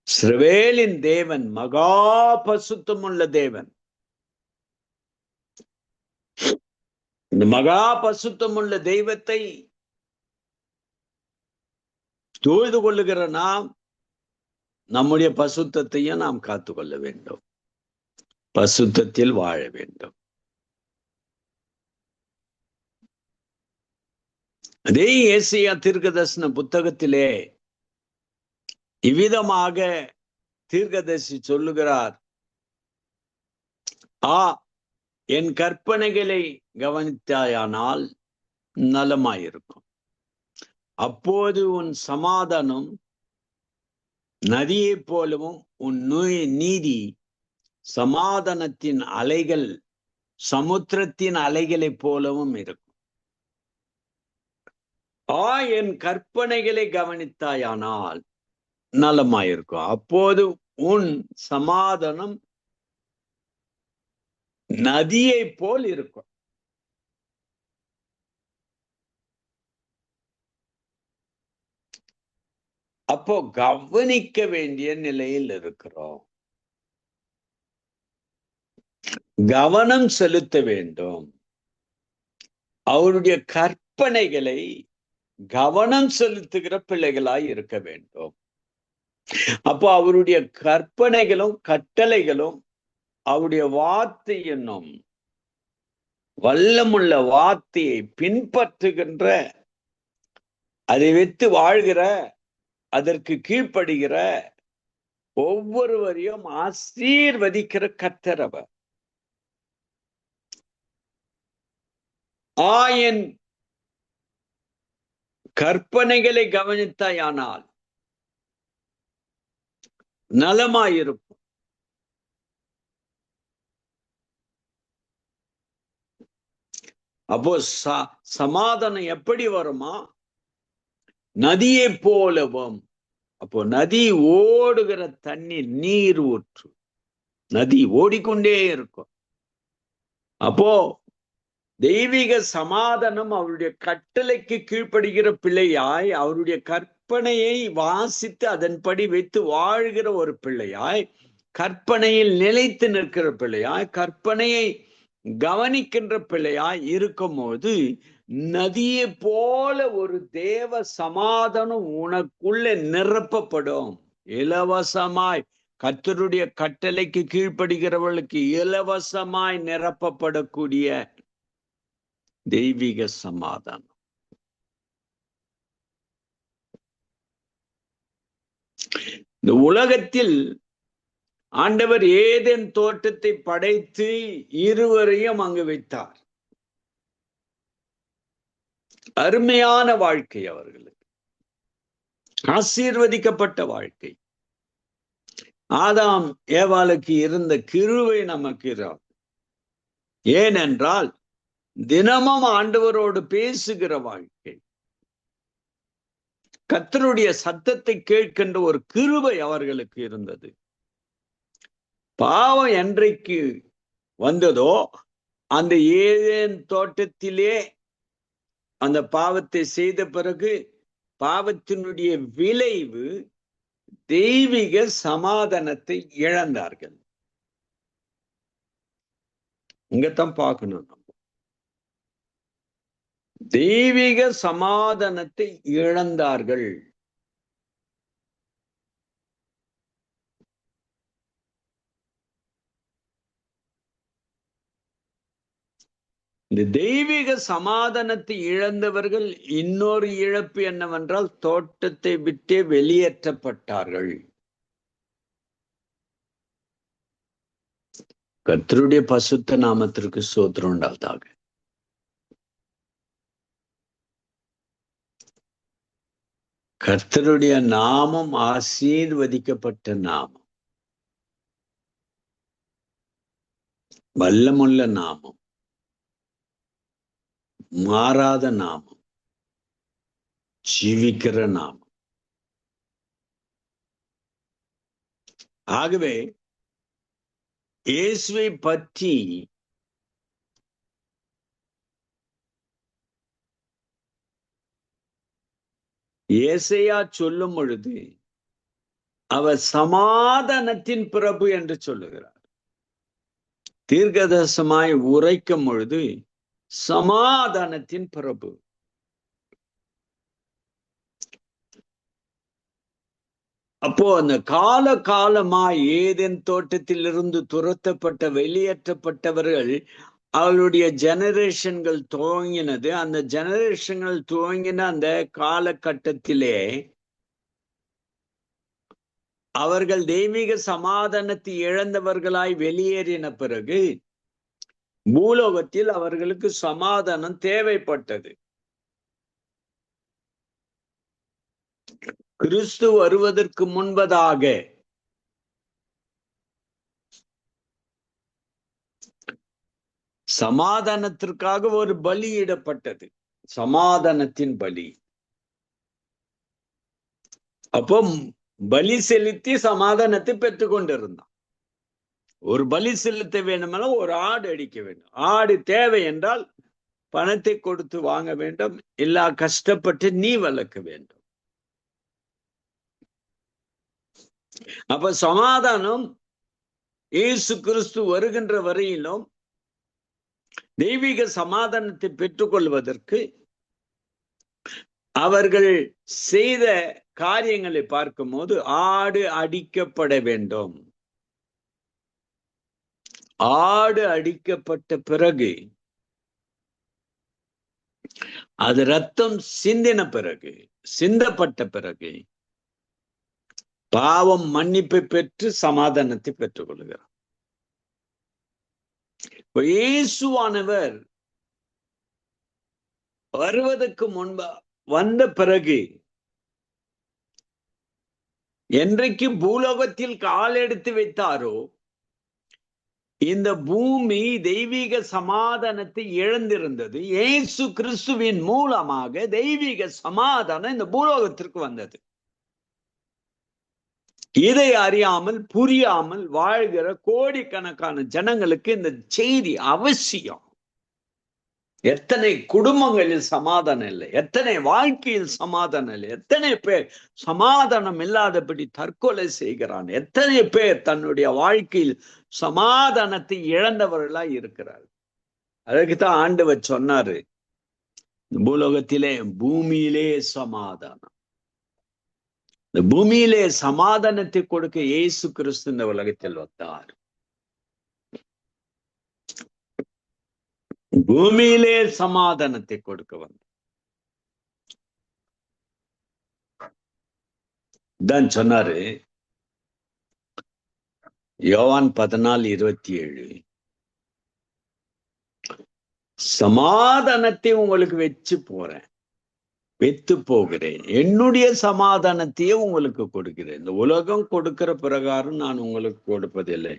இஸ்ரவேலின் தேவன் மகா பரிசுத்தமுள்ள தேவன். இந்த மகா பரிசுத்தமுள்ள தெய்வத்தை தொழுது கொள்ளுகிற நாம் நம்முடைய பரிசுத்தத்தையும் நாம் காத்துக்கொள்ள வேண்டும், பரிசுத்தத்தில் வாழ வேண்டும். அதே ஏசாயா தீர்க்கதரிசன புத்தகத்திலே இவ்விதமாக தீர்க்கதரிசி சொல்லுகிறார், என் கற்பனைகளை கவனித்தாயானால் நலமாயிருக்கும். அப்போது உன் சமாதானம் நதியைப் போலவும் உன் நீதி சமாதானத்தின் அலைகள் சமுத்திரத்தின் அலைகளைப் போலவும் இருக்கும். என் கற்பனைகளை கவனித்தாயானால் நலமாயிருக்கும். அப்போது உன் சமாதானம் நதியை போல் இருக்கும். அப்போ கவனிக்க வேண்டிய நிலையில் இருக்கிறோம், கவனம் செலுத்த வேண்டும். அவருடைய கற்பனைகளை கவனம் செலுத்துகிற பிள்ளைகளாய் இருக்க வேண்டும். அப்போ அவருடைய கற்பனைகளும் கட்டளைகளும் அவருடைய வார்த்தை என்னும் வல்லமுள்ள வார்த்தையை பின்பற்றுகின்ற, அதை வைத்து வாழ்கிற, அதற்கு கீழ்ப்படுகிற ஒவ்வொருவரையும் ஆசீர்வதிக்கிற கர்த்தர் அவர். என் கற்பனைகளை கவனித்தாயானால் நலமாயிருக்கும். அப்போ சமாதானம் எப்படி வருமா? நதியை போலவும். அப்போ நதி ஓடுகிற தண்ணீர், நீர் ஊற்று, நதி ஓடிக்கொண்டே இருக்கும். அப்போ தெய்வீக சமாதானம் அவருடைய கட்டளைக்கு கீழ்ப்படுகிற பிள்ளையாய், அவருடைய கற்பனையை வாசித்து அதன்படி வைத்து வாழ்கிற ஒரு பிள்ளையாய், கற்பனையில் நிலைத்து நிற்கிற பிள்ளையாய், கற்பனையை கவனிக்கின்ற பிள்ளையாய் இருக்கும் போது நதியை போல ஒரு தேவ சமாதானம் உனக்குள்ள நிரப்பப்படும். இலவசமாய் கர்த்தருடைய கட்டளைக்கு கீழ்ப்படுகிறவர்களுக்கு இலவசமாய் நிரப்பப்படக்கூடிய தெய்வீக சமாதானம். இந்த உலகத்தில் ஆண்டவர் ஏதேன் தோட்டத்தை படைத்து இருவரையும் அங்கு வைத்தார். அருமையான வாழ்க்கை அவர்களுக்கு, ஆசீர்வதிக்கப்பட்ட வாழ்க்கை. ஆதாம் ஏவாளுக்கு இருந்த கிருபை நமக்கு இராது. ஏனென்றால் தினமும் ஆண்டவரோடு பேசுகிற வாழ்க்கை, கர்த்தருடைய சத்தத்தை கேட்கின்ற ஒரு கிருபை அவர்களுக்கு இருந்தது. பாவம் என்றைக்கு வந்ததோ அந்த ஏதேன் தோட்டத்திலே அந்த பாவத்தை செய்த பிறகு பாவத்தினுடைய விளைவு தெய்வீக சமாதானத்தை இழந்தார்கள். இங்கத்தான் பார்க்கணும், நம்ம தெய்வீக சமாதானத்தை இழந்தார்கள். இந்த தெய்வீக சமாதானத்தை இழந்தவர்கள் இன்னொரு இழப்பு என்னவென்றால் தோட்டத்தை விட்டே வெளியேற்றப்பட்டார்கள். கர்த்தருடைய பரிசுத்த நாமத்திற்கு ஸ்தோத்திரம் உண்டாவதாக. கர்த்தருடைய நாமம் ஆசீர்வதிக்கப்பட்ட நாமம், வல்லமுள்ள நாமம், மாறாத நாமம், ஜீவிக்கிற நாமம். ஆகவே இயேசுவை பற்றி ஏசையா சொல்லும் பொழுது அவர் சமாதானத்தின் பிரபு என்று சொல்லுகிறார். தீர்க்கதரிசனமாய் உரைக்கும் பொழுது சமாதானத்தின் பிரபு. அப்போ அந்த காலமாய் ஏதேன் தோட்டத்திலிருந்து துரத்தப்பட்ட வெளியேற்றப்பட்டவர்கள் அவளுடைய ஜெனரேஷன்கள் துவங்கினது. அந்த ஜெனரேஷன்கள் துவங்கின அந்த காலகட்டத்திலே அவர்கள் தெய்வீக சமாதானத்தை இழந்தவர்களாய் வெளியேறின பிறகு பூலோகத்தில் அவர்களுக்கு சமாதானம் தேவைப்பட்டது. கிறிஸ்து வருவதற்கு முன்பதாக சமாதானத்திற்காக ஒரு பலியிடப்பட்டது, சமாதானத்தின் பலி. அப்போ பலி செலுத்தி சமாதானத்தை பெற்றுக் கொண்டிருந்தான். ஒரு பலி செலுத்த வேண்டுமென ஒரு ஆடு அடிக்க வேண்டும். ஆடு தேவை என்றால் பணத்தை கொடுத்து வாங்க வேண்டும், இல்லா கஷ்டப்பட்டு நீ வளர்க்க வேண்டும். அப்ப சமாதானம் இயேசு கிறிஸ்து வருகின்ற வரையிலும் தெய்வீக சமாதானத்தை பெற்றுக்கொள்வதற்கு அவர்கள் செய்த காரியங்களை பார்க்கும் போது ஆடு அடிக்கப்பட வேண்டும். ஆடு அடிக்கப்பட்ட பிறகு அது ரத்தம் சிந்தப்பட்ட பிறகு பாவம் மன்னிப்பை பெற்று சமாதானத்தை பெற்றுக் கொள்கிறார். இயேசுவானவர் வருவதற்கு முன்பா வந்த பிறகு என்றைக்கு பூலோகத்தில் கால் எடுத்து வைத்தாரோ இந்த பூமி தெய்வீக சமாதானத்தை இழந்திருந்தது. இயேசு கிறிஸ்துவின் மூலமாக தெய்வீக சமாதானம் இந்த பூலோகத்திற்கு வந்தது. இதை அறியாமல் புரியாமல் வாழ்கிற கோடிக்கணக்கான ஜனங்களுக்கு இந்த செய்தி அவசியம். எத்தனை குடும்பங்களில் சமாதானம் இல்லை, எத்தனை வாழ்க்கையில் சமாதானம் இல்லை, எத்தனை பேர் சமாதானம் இல்லாதபடி தற்கொலை செய்கிறான், எத்தனை பேர் தன்னுடைய வாழ்க்கையில் சமாதானத்தை இழந்தவர்களாய் இருக்கிறார். அதுக்குத்தான் ஆண்டவர் சொன்னாரு, பூலோகத்திலே பூமியிலே சமாதானம். இந்த பூமியிலே சமாதானத்தை கொடுக்க இயேசு கிறிஸ்து இந்த உலகத்தில் வந்தார். பூமியிலே சமாதானத்தை கொடுக்க வந்தார். தான் சொன்னாரு யோவான் 14:27, சமாதானத்தை உங்களுக்கு வைத்து போகிறேன், என்னுடைய சமாதானத்தையே உங்களுக்கு கொடுக்கிறேன். இந்த உலகம் கொடுக்கிற பிரகாரம் நான் உங்களுக்கு கொடுப்பதில்லை.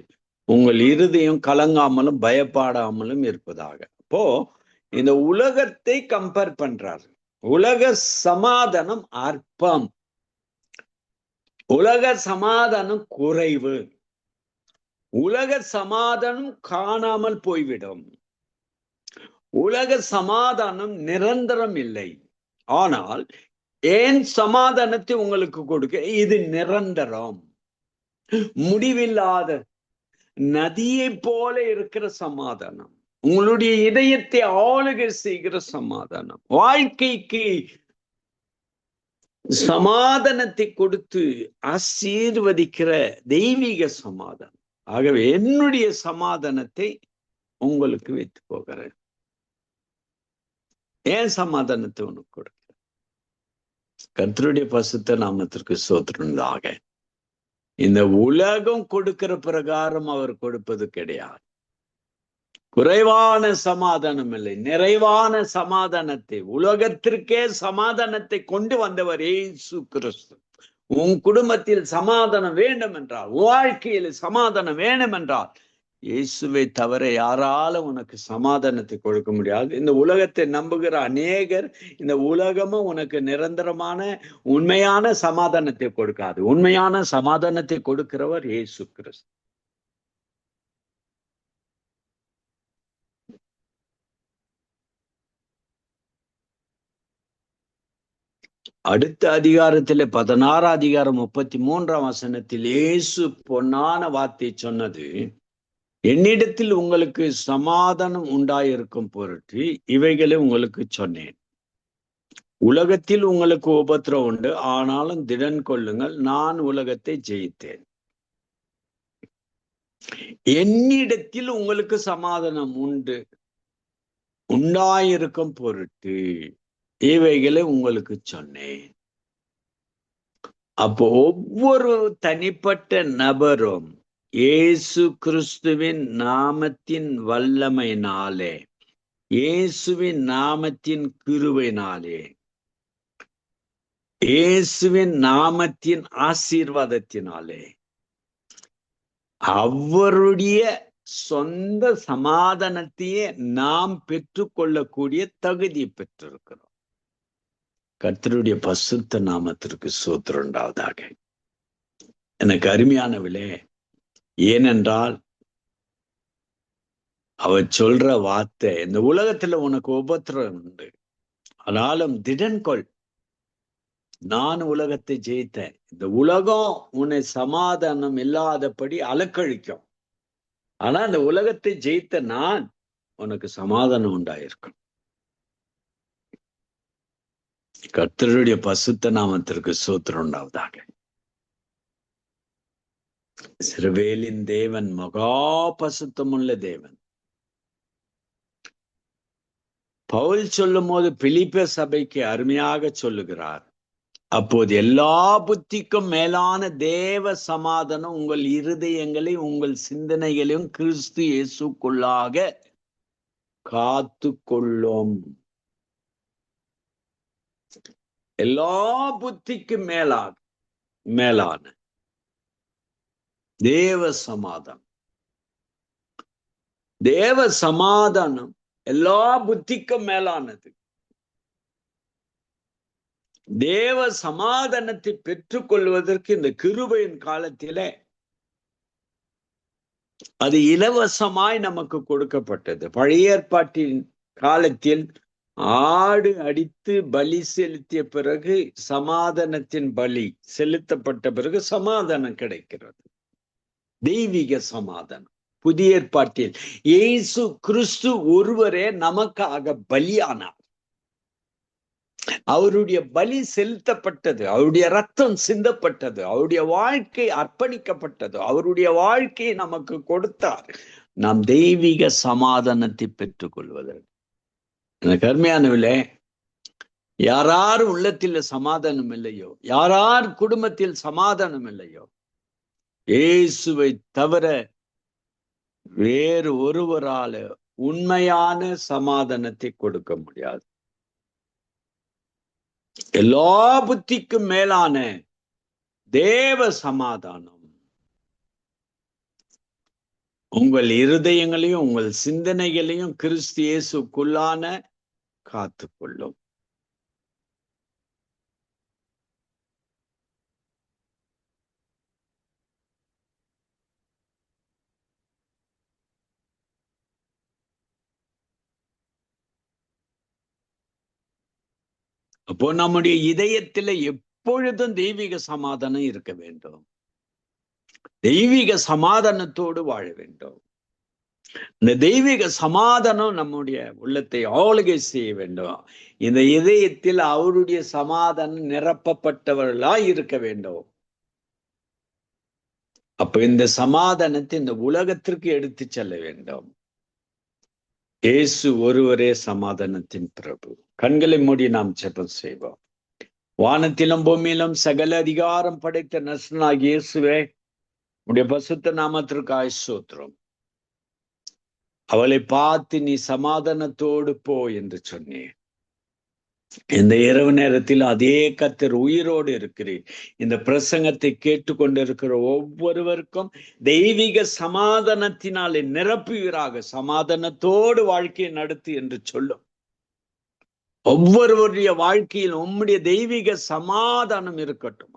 உங்கள் இருதயம் கலங்காமலும் பயப்படாமலும் இருப்பதாக. அப்போ இந்த உலகத்தை கம்பேர் பண்றாரு. உலக சமாதானம் அற்பம், உலக சமாதானம் குறைவு, உலக சமாதானம் காணாமல் போய்விடும், உலக சமாதானம் நிரந்தரம் இல்லை. ஆனால் ஏன் சமாதானத்தை உங்களுக்கு கொடுக்க, இது நிரந்தரம், முடிவில்லாத நதியை போல இருக்கிற சமாதானம், உங்களுடைய இதயத்தை ஆளுகை செய்கிற சமாதானம், வாழ்க்கைக்கு சமாதானத்தை கொடுத்து ஆசீர்வதிக்கிற தெய்வீக சமாதானம். ஆகவே என்னுடைய சமாதானத்தை உங்களுக்கு வைத்து போகிறேன். ஏன் சமாதானத்தை உனக்கு கொடுக்க? கர்த்தருடைய பரிசுத்த நாமத்திற்கு ஸ்தோத்திரமாக. இந்த உலகம் கொடுக்கிற பிரகாரம் அவர் கொடுப்பது கிடையாது. குறைவான சமாதானம் இல்லை, நிறைவான சமாதானத்தை, உலகத்திற்கே சமாதானத்தை கொண்டு வந்தவர் இயேசு கிறிஸ்து. உன் குடும்பத்தில் சமாதானம் வேண்டும் என்றால், வாழ்க்கையில் சமாதானம் வேணும் என்றால், இயேசுவை தவிர யாராலும் உனக்கு சமாதானத்தை கொடுக்க முடியாது. இந்த உலகத்தை நம்புகிற அநேகர், இந்த உலகமும் உனக்கு நிரந்தரமான உண்மையான சமாதானத்தை கொடுக்காது. உண்மையான சமாதானத்தை கொடுக்கிறவர் இயேசு கிறிஸ்து. அடுத்த அதிகாரத்திலே 16 அதிகாரம் 33 வசனத்தில் இயேசு பொன்னான வார்த்தை சொன்னது, என்னிடத்தில் உங்களுக்கு சமாதானம் உண்டாயிருக்கும் பொருட்டு இவைகளை உங்களுக்கு சொன்னேன். உலகத்தில் உங்களுக்கு உபத்திரவம் உண்டு, ஆனாலும் திடன் கொள்ளுங்கள், நான் உலகத்தை ஜெயித்தேன். என்னிடத்தில் உங்களுக்கு சமாதானம் உண்டாயிருக்கும் பொருட்டு இவைகளை உங்களுக்கு சொன்னேன். அப்போ ஒவ்வொரு தனிப்பட்ட நபரும் இயேசு கிறிஸ்துவின் நாமத்தின் வல்லமையினாலே, இயேசுவின் நாமத்தின் கிருபையினாலே, இயேசுவின் நாமத்தின் ஆசீர்வாதத்தினாலே அவருடைய சொந்த சமாதானத்தையே நாம் பெற்றுக்கொள்ளக்கூடிய தகுதி பெற்றிருக்கிறோம். கர்த்தருடைய பரிசுத்த நாமத்திற்கு ஸ்தோத்திரம் உண்டாவதாக. எனக்கு அருமையானவளே, ஏனென்றால் அவர் சொல்ற வார்த்தை, இந்த உலகத்துல உனக்கு உபத்திரம் உண்டு, ஆனாலும் திடன் கொள், நான் உலகத்தை ஜெயித்தேன். இந்த உலகம் உன்னை சமாதானம் இல்லாதபடி அலக்கழிக்கும், ஆனா இந்த உலகத்தை ஜெயித்த நான் உனக்கு சமாதானம் உண்டாயிருக்கும். கர்த்தருடைய பரிசுத்த நாமத்திற்கு ஸ்தோத்திரம் உண்டாவதாக. இஸ்ரவேலின் தேவன் மகா பரிசுத்தமுள்ள தேவன். பவுல் சொல்லும் போது பிலிப்பிய சபைக்கு அருமையாக சொல்லுகிறார், அப்போது எல்லா புத்திக்கும் மேலான தேவ சமாதானம் உங்கள் இருதயங்களையும் உங்கள் சிந்தனைகளையும் கிறிஸ்து இயேசுக்குள்ளாக காத்து கொள்ளும். எல்லா புத்திக்கும் மேலான தேவ சமாதானம். தேவ சமாதானம் எல்லா புத்திக்கும் மேலானது. தேவ சமாதானத்தை பெற்றுக்கொள்வதற்கு இந்த கிருபையின் காலத்திலே அது இலவசமாய் நமக்கு கொடுக்கப்பட்டது. பழைய ஏற்பாட்டின் காலத்தில் ஆடு அடித்து பலி செலுத்திய பிறகு, சமாதானத்தின் பலி செலுத்தப்பட்ட பிறகு சமாதானம் கிடைக்கிறது, தெய்வீக சமாதானம். புதிய ஏற்பாட்டில் இயேசு கிறிஸ்து ஒருவரே நமக்காக பலியானார். அவருடைய பலி செலுத்தப்பட்டது, அவருடைய ரத்தம் சிந்தப்பட்டது, அவருடைய வாழ்க்கை அர்ப்பணிக்கப்பட்டது, அவருடைய வாழ்க்கையை நமக்கு கொடுத்தார் நாம் தெய்வீக சமாதானத்தை பெற்றுக் கொள்வதற்கு. எனக்கு அருமையானவர்களே, யாரார் உள்ளத்தில் சமாதானம் இல்லையோ, யாரார் குடும்பத்தில் சமாதானம் இல்லையோ, இயேசுவை தவிர வேறு ஒருவரால உண்மையான சமாதானத்தை கொடுக்க முடியாது. எல்லா புத்திக்கும் மேலான தேவ சமாதானம் உங்கள் இருதயங்களையும் உங்கள் சிந்தனைகளையும் கிறிஸ்து இயேசுக்குள்ளான காத்துக்கொள்ளும். அப்போ நம்முடைய இதயத்துல எப்பொழுதும் தெய்வீக சமாதானம் இருக்க வேண்டும், தெய்வீக சமாதானத்தோடு வாழ வேண்டும். இந்த தெய்வீக சமாதானம் நம்முடைய உள்ளத்தை ஆளுகை செய்ய வேண்டும். இந்த இதயத்தில் அவருடைய சமாதானம் நிரப்பப்பட்டவர்களாய் இருக்க வேண்டும். அப்ப இந்த சமாதானத்தை இந்த உலகத்திற்கு எடுத்து செல்ல வேண்டும். இயேசு ஒருவரே சமாதானத்தின் பிரபு. கண்களை மூடி நாம் ஜெபம் செய்வோம். வானத்திலும் பூமியிலும் சகல அதிகாரம் படைத்த நசனாகிய இயேசுவே, உடைய பரிசுத்த நாமத்திற்கு ஸ்தோத்திரம். அவளை பார்த்து நீ சமாதானத்தோடு போ என்று சொன்னேன். இந்த இரவு நேரத்தில் அதே கர்த்தர் உயிரோடு இருக்கிறேன். இந்த பிரசங்கத்தை கேட்டுக்கொண்டிருக்கிற ஒவ்வொருவருக்கும் தெய்வீக சமாதானத்தினாலே நிரப்புவீராக. சமாதானத்தோடு வாழ்க்கையை நடத்து என்று சொல்லும். ஒவ்வொருவருடைய வாழ்க்கையில் உம்முடைய தெய்வீக சமாதானம் இருக்கட்டும்.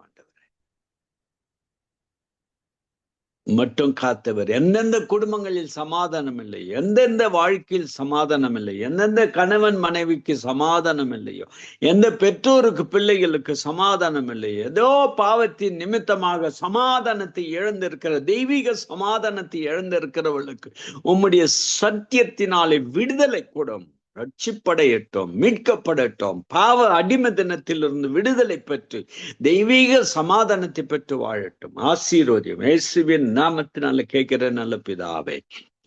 மட்டும் காத்தவர். எந்தெந்த குடும்பங்களில் சமாதானம் இல்லை, எந்தெந்த வாழ்க்கையில் சமாதானம் இல்லை, எந்தெந்த கணவன் மனைவிக்கு சமாதானம் இல்லையோ, எந்த பெற்றோருக்கு பிள்ளைகளுக்கு சமாதானம் இல்லை, ஏதோ பாவத்தின் நிமித்தமாக சமாதானத்தை இழந்திருக்கிற, தெய்வீக சமாதானத்தை இழந்திருக்கிறவர்களுக்கு உம்முடைய சத்தியத்தினாலே விடுதலை கூடும். ரட்சிப்படையட்டும், மீட்கப்படட்டும், பாவ அடிமதினத்திலிருந்து விடுதலை பெற்று தெய்வீக சமாதானத்தை பெற்று வாழட்டும். ஆசீர்வாதம் இயேசுவின் நாமத்தினால கேட்கிற நல்ல பிதாவே,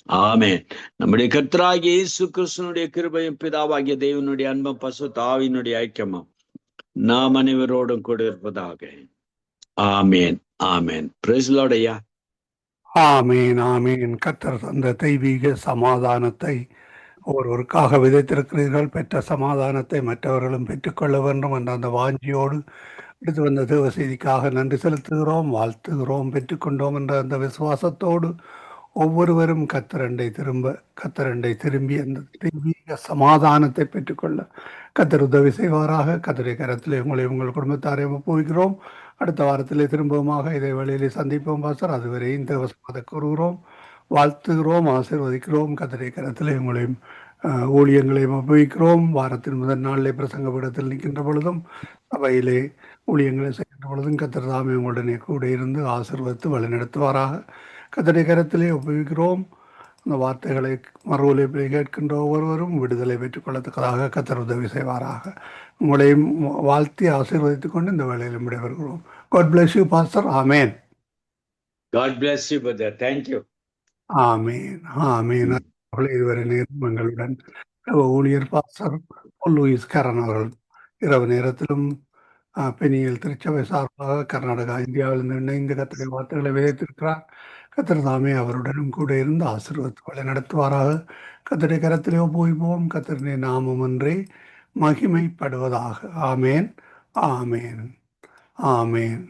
ஆமென். நம்முடைய கர்த்தராகிய இயேசு கிறிஸ்துவினுடைய கிருபையும் பிதாவாகிய தேவனுடைய அன்பும் பசுத்த ஆவியினுடைய ஐக்கியமும் நாம் அனைவரோடும் கூட இருப்பதாக. ஆமேன், ஆமேன். பிரைஸ் தி லார்ட் ஐயா. ஆமேன், ஆமேன். கர்த்தர் தந்த தெய்வீக சமாதானத்தை ஒருவருக்காக விதைத்திருக்கிறீர்கள். பெற்ற சமாதானத்தை மற்றவர்களும் பெற்றுக்கொள்ள வேண்டும் என்ற அந்த வாஞ்சியோடு எடுத்து வந்த தேவ செய்திக்காக நன்றி செலுத்துகிறோம், வாழ்த்துகிறோம். பெற்றுக்கொண்டோம் என்ற அந்த விசுவாசத்தோடு ஒவ்வொருவரும் கர்த்தரண்டை திரும்பி அந்த தெய்வீக சமாதானத்தை பெற்றுக்கொள்ள கர்த்தர் உதவி செய்வாராக. கர்த்தருடைய கரத்திலே உங்களை உங்கள் குடும்பத்தாரை ஒப்புவிக்கிறோம். அடுத்த வாரத்திலே திரும்பவுமாக இதை வழியிலே சந்திப்போம் பாஸ்டர். அதுவரை இந்த வசனத்தை கூறுகிறோம், வாழ்த்துகிறோம், ஆசீர்வதிக்கிறோம். கர்த்தருடைய கரத்திலே உங்களையும் ஊழியங்களையும் உபயோகிக்கிறோம். வாரத்தின் முதல் நாளிலே பிரசங்க பீடத்தில் நிற்கின்ற பொழுதும் சபையிலே ஊழியங்களை செய்கின்ற பொழுதும் கர்த்தர் தாமே உங்களுடனே கூட இருந்து ஆசீர்வதித்து வழிநடத்துவாராக. கர்த்தருடைய கரத்திலே உபயோகிக்கிறோம். அந்த வார்த்தைகளை மறுவொலிப்பிலே கேட்கின்ற ஒவ்வொருவரும் விடுதலை பெற்றுக்கொள்ளத்தக்கதாக கர்த்தர் உதவி செய்வாராக. உங்களையும் வாழ்த்தி ஆசீர்வதித்துக் கொண்டு இந்த வேளையில் விடைபெறுகிறோம். God bless you, Pastor. Amen. God bless you, brother. Thank you. ஆமேன், ஆமேன். இதுவரை நேரம் எங்களுடன் ஊழியர் பாஸ்டர் லூயிஸ் கரன் அவர்கள் இரவு நேரத்திலும் பெனியல் திருச்சபை சார்பாக கர்நாடகா இந்தியாவிலிருந்து இணைந்து கர்த்தருடைய வார்த்தைகளை விதைத்திருக்கிறார். கர்த்தர் தாமே அவருடனும் கூட இருந்து ஆசீர்வாதங்களை நடத்துவாராக. கர்த்தருடைய கரத்திலே ஒப்புவிப்போம். கர்த்தருடைய நாமம் ஒன்றே மகிமைப்படுவதாக. ஆமேன், ஆமேன், ஆமேன்.